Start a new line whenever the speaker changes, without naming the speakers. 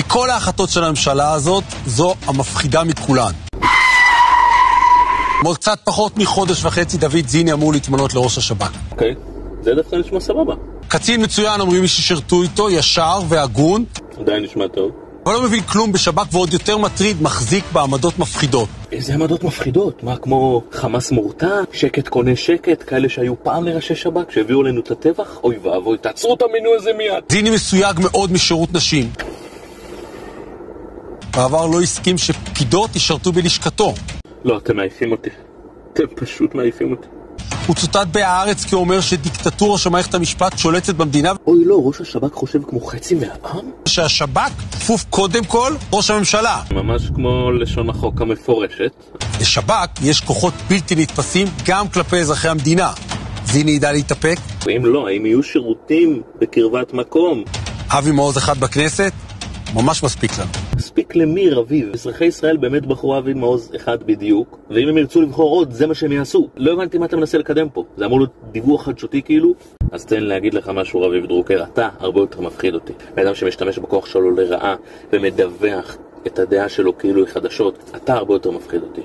מכל ההחלטות של הממשלה הזאת, זו המפחידה מכולן. עוד קצת פחות מחודש וחצי דוד זיני אמור להתמנות לראש השב"כ.
אוקיי, זה דווקא נשמע סבבה.
קצין מצוין, אומרים מי ששרתו איתו, ישר והגון.
עדיין נשמע טוב.
אבל לא מבין כלום בשב"כ, ועוד יותר מטריד, מחזיק בעמדות מפחידות.
איזה עמדות מפחידות? מה, כמו חמאס מורתע? שקט קונה שקט? כאלה שהיו פעם לראשי שב"כ שהביאו לנו את הטבח? אוי ואבוי, תעצרו את המינוי הזה מיד.
זיני מסויג מאוד משירות נשים. בעבר לא הסכים שפקידות ישרתו בלשכתו.
לא, אתם מעיפים אותי. אתם פשוט מעיפים אותי.
הוא צוטט בהארץ כי הוא אומר שדיקטטורה של מערכת המשפט שולטת במדינה.
אוי לא, ראש השב"כ חושב כמו חצי מהעם?
שהשב"כ כפוף קודם כל ראש הממשלה.
ממש כמו לשון החוק המפורשת.
לשב"כ יש כוחות בלתי נתפסים גם כלפי אזרחי המדינה. זיני ידע להתאפק?
ואם לא, האם יהיו שירותים בקרבת מקום?
אבי מעוז אחד בכנסת? ממש מספיק לנו.
מספיק למי רביב? אזרחי ישראל באמת בחרו אבי מעוז אחד בדיוק, ואם הם ירצו לבחור עוד, זה מה שהם יעשו. לא הבנתי מה אתה מנסה לקדם פה. זה אמור להיות דיווח חדשותי כאילו? אז תן להגיד לך משהו רביב דרוקר, אתה הרבה יותר מפחיד אותי. באדם שמשתמש בכוח שלו לרעה ומדווח את הדעה שלו כאילו היא חדשות, אתה הרבה יותר מפחיד אותי.